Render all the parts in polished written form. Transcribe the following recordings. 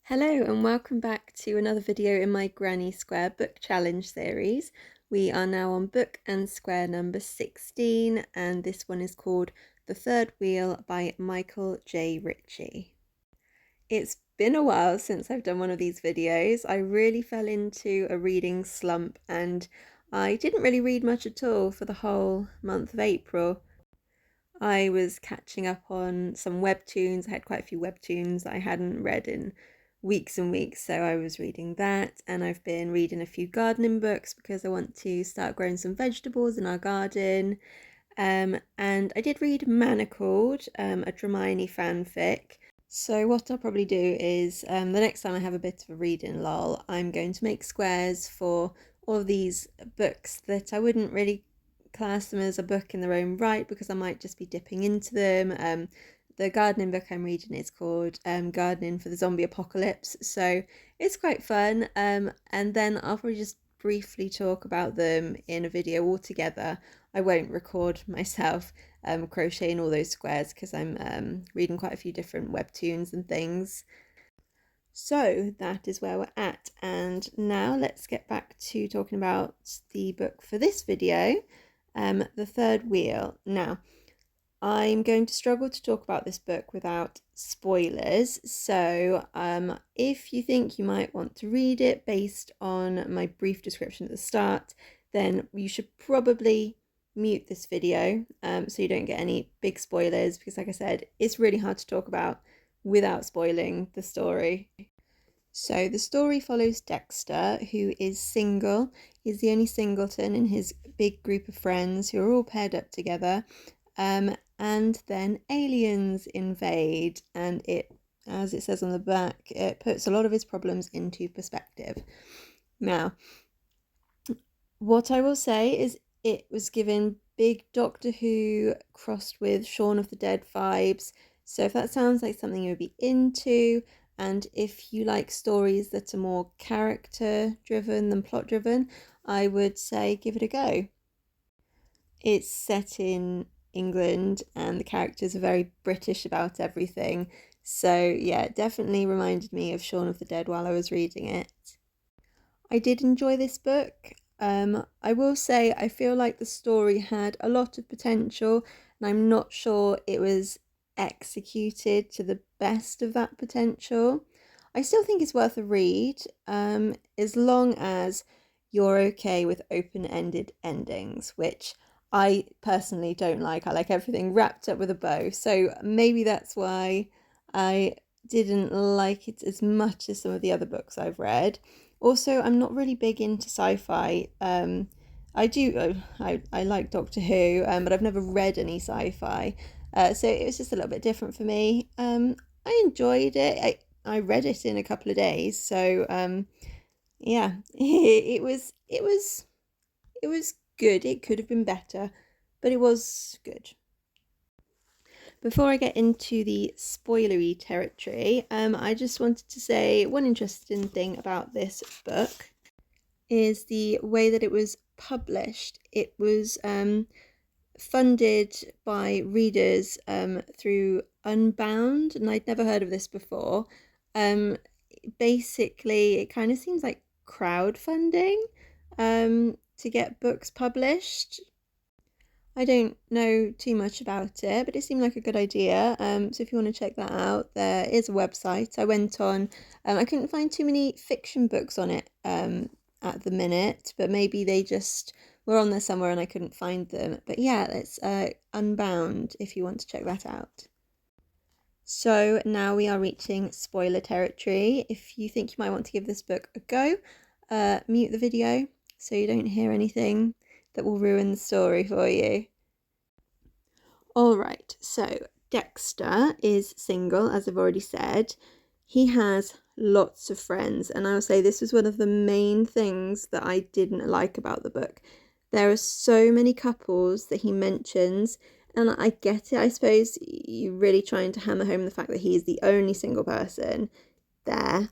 Hello and welcome back to another video in my Granny Square book challenge series. We are now on book and square number 16 and this one is called The Third Wheel by Michael J Ritchie. It's been a while since I've done one of these videos. I really fell into a reading slump and I didn't really read much at all for the whole month of April. I was catching up on some webtoons. I had quite a few webtoons that I hadn't read in weeks and weeks, so I was reading that, and I've been reading a few gardening books because I want to start growing some vegetables in our garden. And I did read Manacled, a Hermione fanfic. So what I'll probably do is the next time I have a bit of a reading lull, I'm going to make squares for all of these books that I wouldn't really class them as a book in their own right because I might just be dipping into them. The gardening book I'm reading is called Gardening for the Zombie Apocalypse, so it's quite fun. And then I'll probably just briefly talk about them in a video altogether. I won't record myself crocheting all those squares because I'm reading quite a few different webtoons and things. So that is where we're at, and now let's get back to talking about the book for this video, The Third Wheel. Now, I'm going to struggle to talk about this book without spoilers, so if you think you might want to read it based on my brief description at the start, then you should probably mute this video so you don't get any big spoilers, because like I said, it's really hard to talk about without spoiling the story. So the story follows Dexter, who is single. He's the only singleton in his big group of friends who are all paired up together. And then aliens invade, and it, as it says on the back, it puts a lot of his problems into perspective. Now, what I will say is it was given big Doctor Who crossed with Shaun of the Dead vibes. So if that sounds like something you would be into, and if you like stories that are more character driven than plot driven, I would say give it a go. It's set in England and the characters are very British about everything. So yeah, it definitely reminded me of Shaun of the Dead while I was reading it. I did enjoy this book. I will say I feel like the story had a lot of potential and I'm not sure it was executed to the best of that potential. I still think it's worth a read, as long as you're okay with open-ended endings, which I personally don't like. I like everything wrapped up with a bow, so maybe that's why I didn't like it as much as some of the other books I've read. Also, I'm not really big into sci-fi. I like Doctor Who, but I've never read any sci-fi, so it was just a little bit different for me. I enjoyed it. I read it in a couple of days, so yeah, it was good. It could have been better, but it was good. Before I get into the spoilery territory, I just wanted to say one interesting thing about this book is the way that it was published. It was funded by readers through Unbound, and I'd never heard of this before. Basically, it kind of seems like crowdfunding to get books published. I don't know too much about it, but it seemed like a good idea. So if you want to check that out, there is a website. I went on, I couldn't find too many fiction books on it at the minute, but maybe they just were on there somewhere and I couldn't find them. But yeah, it's Unbound if you want to check that out. So now we are reaching spoiler territory. If you think you might want to give this book a go, mute the video so you don't hear anything that will ruin the story for you. Alright, so Dexter is single, as I've already said. He has lots of friends, and I will say this was one of the main things that I didn't like about the book. There are so many couples that he mentions, and I get it. I suppose you're really trying to hammer home the fact that he is the only single person there,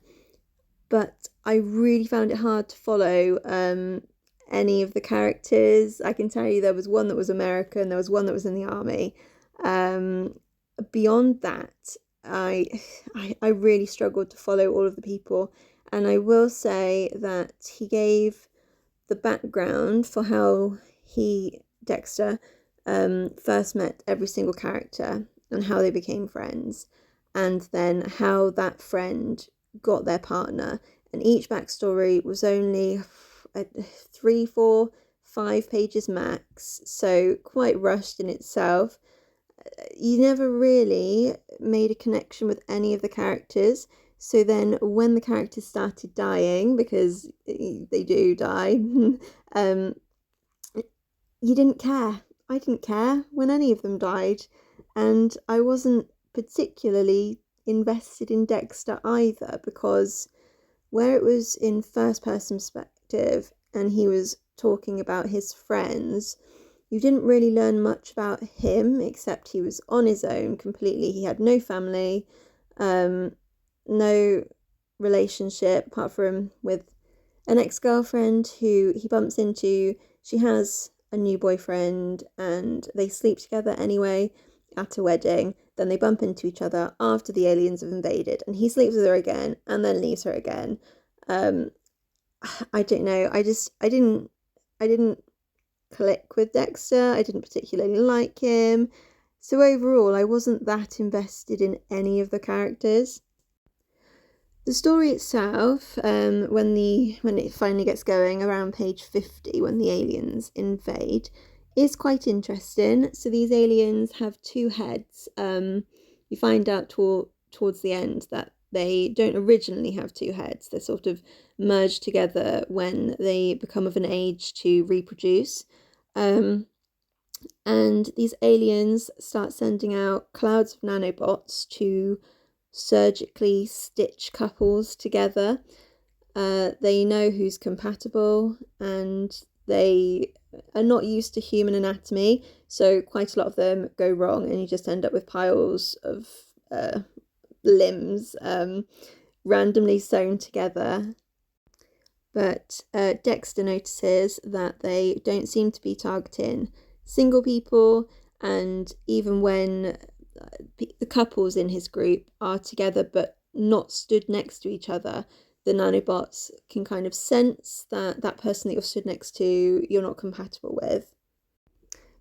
but I really found it hard to follow any of the characters. I can tell you there was one that was American, there was one that was in the army. Beyond that, I really struggled to follow all of the people, and I will say that he gave the background for how Dexter, first met every single character and how they became friends, and then how that friend got their partner. And each backstory was only 3, 4, 5 pages max, so quite rushed in itself. You never really made a connection with any of the characters. So then when the characters started dying, because they do die, um, you didn't care. I didn't care when any of them died. And I wasn't particularly invested in Dexter either, because where it was in first person perspective and he was talking about his friends, you didn't really learn much about him except he was on his own completely. He had no family, no relationship apart from with an ex-girlfriend who he bumps into. She has a new boyfriend and they sleep together anyway at a wedding. Then they bump into each other after the aliens have invaded, and he sleeps with her again and then leaves her again. I don't know. I didn't click with Dexter. I didn't particularly like him. So overall, I wasn't that invested in any of the characters. The story itself, when it finally gets going around page 50, when the aliens invade, is quite interesting. So these aliens have two heads. You find out towards the end that they don't originally have two heads. They're sort of merged together when they become of an age to reproduce. And these aliens start sending out clouds of nanobots to surgically stitch couples together. They know who's compatible, and they are not used to human anatomy, so quite a lot of them go wrong, and you just end up with piles of limbs randomly sewn together. But Dexter notices that they don't seem to be targeting single people, and even when the couples in his group are together but not stood next to each other, the nanobots can kind of sense that that person that you're stood next to, you're not compatible with.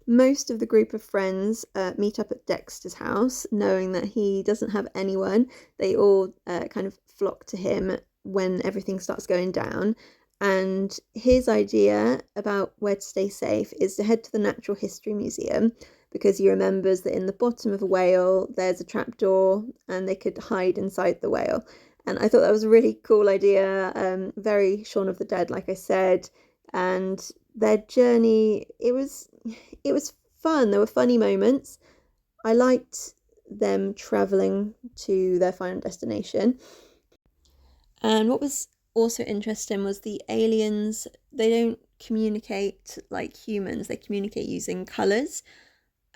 Most of the group of friends meet up at Dexter's house, knowing that he doesn't have anyone. They all kind of flock to him when everything starts going down. And his idea about where to stay safe is to head to the Natural History Museum, because he remembers that in the bottom of a whale there's a trapdoor and they could hide inside the whale. And I thought that was a really cool idea, very Shaun of the Dead, like I said. And their journey, it was fun. There were funny moments. I liked them traveling to their final destination. And what was also interesting was the aliens, they don't communicate like humans, they communicate using colours.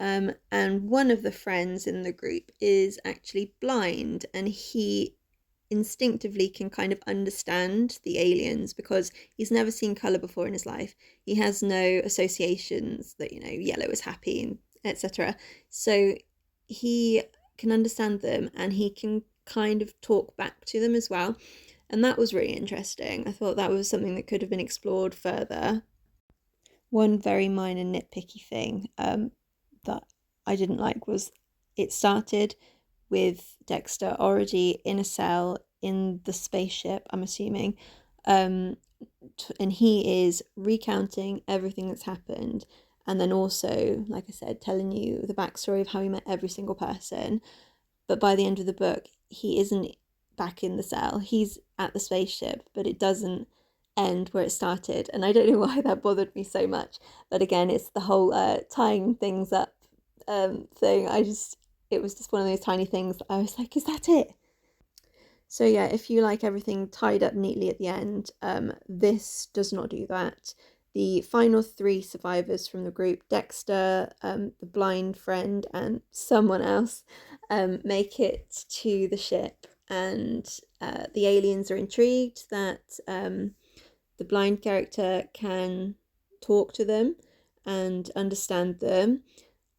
And one of the friends in the group is actually blind, and he instinctively can kind of understand the aliens because he's never seen colour before in his life. He has no associations that, yellow is happy and etc. So he can understand them, and he can kind of talk back to them as well. And that was really interesting. I thought that was something that could have been explored further. One very minor nitpicky thing that I didn't like was it started with Dexter already in a cell in the spaceship, I'm assuming, and he is recounting everything that's happened, and then also, like I said, telling you the backstory of how he met every single person. But by the end of the book, he isn't back in the cell. He's at the spaceship, but it doesn't end where it started. And I don't know why that bothered me so much. But again, it's the whole tying things up thing. It was just one of those tiny things that I was like, is that it? So yeah, if you like everything tied up neatly at the end, this does not do that. The final 3 survivors from the group, Dexter, the blind friend, and someone else, make it to the ship, and the aliens are intrigued that the blind character can talk to them and understand them,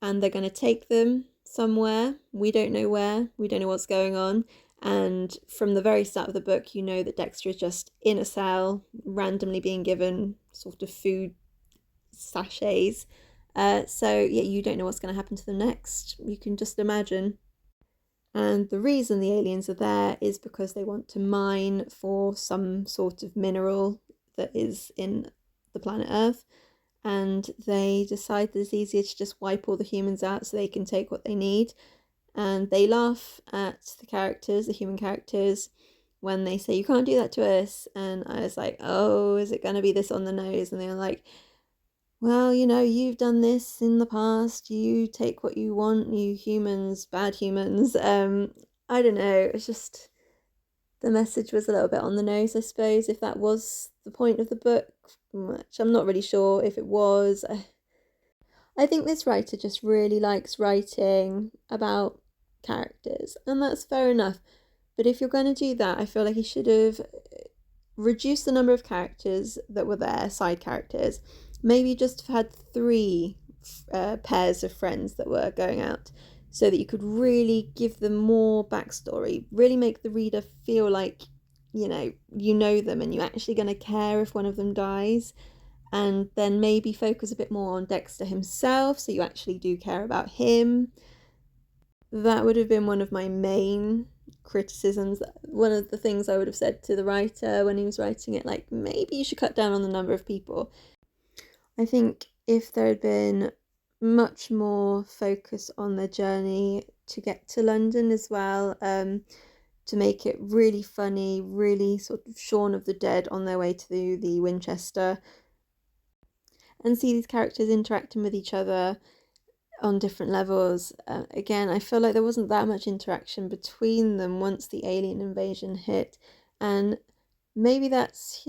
and they're going to take them somewhere. We don't know where. We don't know what's going on. And from the very start of the book, you know that Dexter is just in a cell, randomly being given sort of food sachets. So yeah, you don't know what's going to happen to them next. You can just imagine. And the reason the aliens are there is because they want to mine for some sort of mineral that is in the planet Earth. And they decide that it's easier to just wipe all the humans out so they can take what they need. And they laugh at the characters, the human characters, when they say, you can't do that to us. And I was like, oh, is it going to be this on the nose? And they're like, well, you know, you've done this in the past. You take what you want, you humans, bad humans. I don't know. It's just the message was a little bit on the nose, I suppose, if that was the point of the book, which I'm not really sure if it was. I think this writer just really likes writing about characters, and that's fair enough. But if you're going to do that, I feel like he should have reduced the number of characters that were there, side characters. Maybe just had 3 pairs of friends that were going out, so that you could really give them more backstory, really make the reader feel like, you know them and you're actually going to care if one of them dies. And then maybe focus a bit more on Dexter himself, so you actually do care about him. That would have been one of my main criticisms. One of the things I would have said to the writer when he was writing it, like, maybe you should cut down on the number of people. I think if there had been much more focus on their journey to get to London as well, to make it really funny, really sort of Shaun of the Dead on their way to the Winchester, and see these characters interacting with each other on different levels. Again, I feel like there wasn't that much interaction between them once the alien invasion hit, and maybe that's,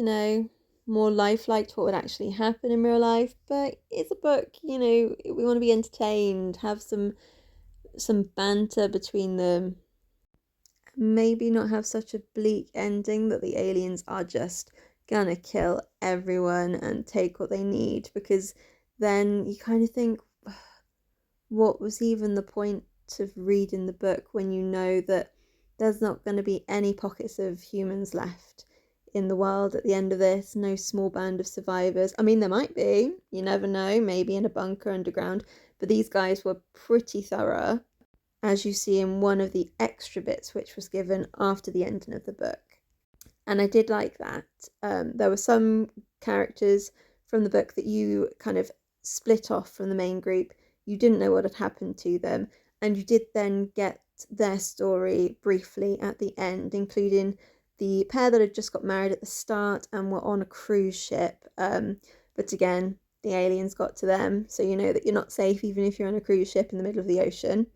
more lifelike to what would actually happen in real life, but it's a book, we want to be entertained, have some banter between them, maybe not have such a bleak ending that the aliens are just gonna kill everyone and take what they need, because then you kind of think, what was even the point of reading the book when you know that there's not going to be any pockets of humans left in the world at the end of this? No small band of survivors. I mean, there might be, you never know, maybe in a bunker underground, but these guys were pretty thorough, as you see in one of the extra bits which was given after the ending of the book. And I did like that. There were some characters from the book that you kind of split off from the main group. You didn't know what had happened to them, and you did then get their story briefly at the end, including the pair that had just got married at the start and were on a cruise ship. But again, the aliens got to them, so you know that you're not safe even if you're on a cruise ship in the middle of the ocean.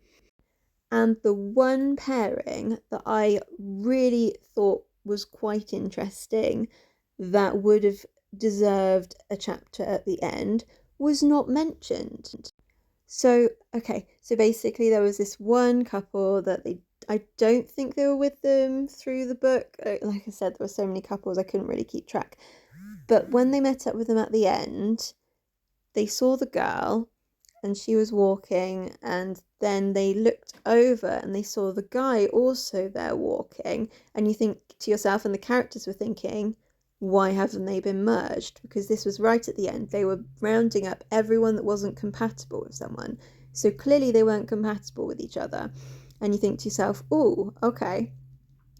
And the one pairing that I really thought was quite interesting, that would have deserved a chapter at the end, was not mentioned. So, okay, so basically there was this one couple that I don't think they were with them through the book. Like I said, there were so many couples, I couldn't really keep track. But when they met up with them at the end, they saw the girl and she was walking, and then they looked over and they saw the guy also there walking. And you think to yourself, and the characters were thinking, why haven't they been merged? Because this was right at the end. They were rounding up everyone that wasn't compatible with someone. So clearly they weren't compatible with each other. And you think to yourself, oh, okay,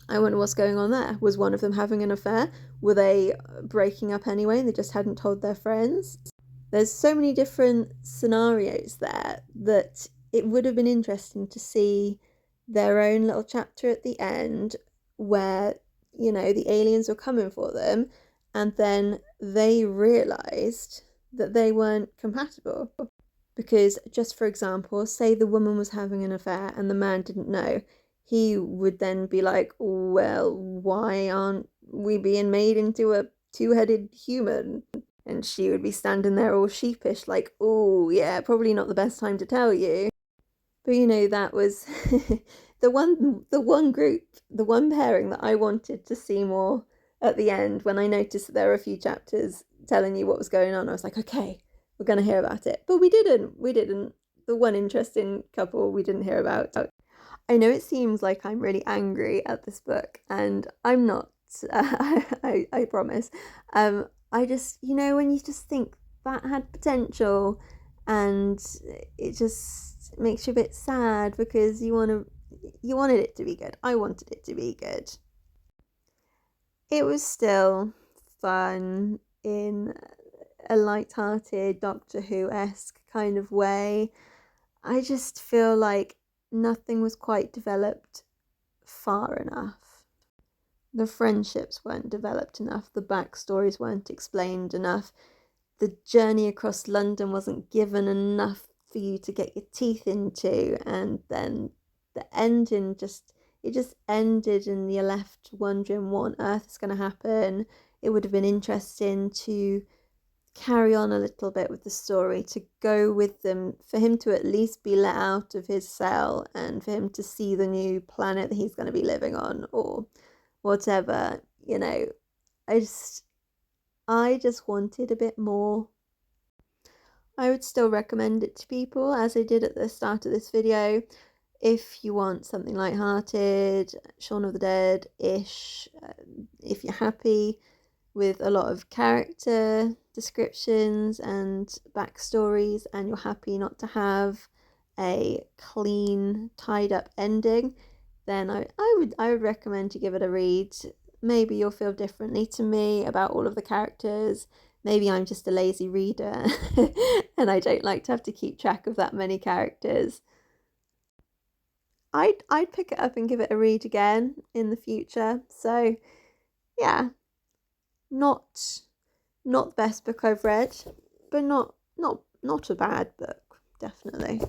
I wonder what's going on there. Was one of them having an affair? Were they breaking up anyway and they just hadn't told their friends? There's so many different scenarios there that it would have been interesting to see their own little chapter at the end where, the aliens were coming for them, and then they realised that they weren't compatible. Because, just for example, say the woman was having an affair and the man didn't know, he would then be like, well, why aren't we being made into a 2-headed human? And she would be standing there all sheepish, like, oh, yeah, probably not the best time to tell you. But, that was the one group, the one pairing that I wanted to see more at the end. When I noticed that there were a few chapters telling you what was going on, I was like, okay, we're going to hear about it. But we didn't. the one interesting couple we didn't hear about. I know it seems like I'm really angry at this book, and I'm not. I promise. I just, when you just think that had potential, and it just makes you a bit sad because you wanted it to be good. I wanted it to be good. It was still fun in a light-hearted Doctor Who-esque kind of way. I just feel like nothing was quite developed far enough. The friendships weren't developed enough, the backstories weren't explained enough, the journey across London wasn't given enough for you to get your teeth into, and then the ending just ended and you're left wondering what on earth is going to happen. It would have been interesting to carry on a little bit with the story, to go with them, for him to at least be let out of his cell and for him to see the new planet that he's going to be living on, or whatever. I just wanted a bit more. I would still recommend it to people, as I did at the start of this video, if you want something light-hearted, Shaun of the Dead-ish, if you're happy with a lot of character descriptions and backstories, and you're happy not to have a clean, tied-up ending, then I would recommend you give it a read. Maybe you'll feel differently to me about all of the characters. Maybe I'm just a lazy reader and I don't like to have to keep track of that many characters. I'd pick it up and give it a read again in the future. So yeah, not the best book I've read, but not a bad book, definitely.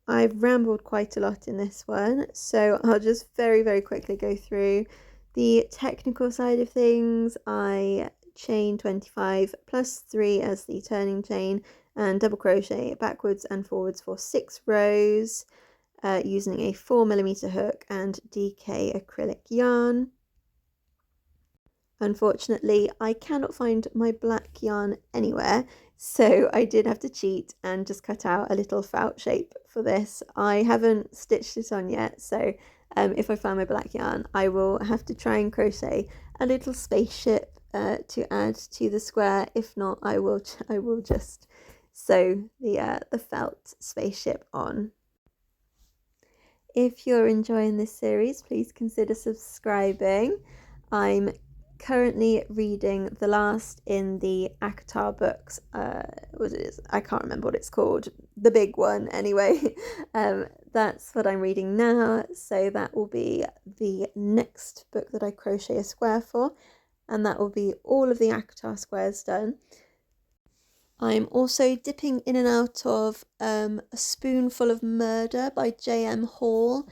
I've rambled quite a lot in this one, so I'll just very, very quickly go through the technical side of things. I chain 25 plus 3 as the turning chain and double crochet backwards and forwards for 6 rows using a 4mm hook and DK acrylic yarn. Unfortunately, I cannot find my black yarn anywhere, so I did have to cheat and just cut out a little felt shape for this. I haven't stitched it on yet, so if I find my black yarn, I will have to try and crochet a little spaceship to add to the square. If not, I will just sew the felt spaceship on. If you're enjoying this series, please consider subscribing. I'm currently reading the last in the ACOTAR books. What it is, I can't remember what it's called. The big one, anyway. That's what I'm reading now. So that will be the next book that I crochet a square for, and that will be all of the ACOTAR squares done. I'm also dipping in and out of A Spoonful of Murder by J.M. Hall.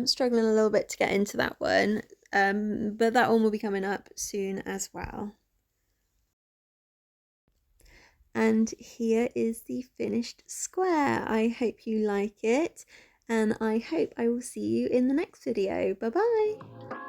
Struggling a little bit to get into that one, but that one will be coming up soon as well. And here is the finished square. I hope you like it, and I hope I will see you in the next video. Bye bye!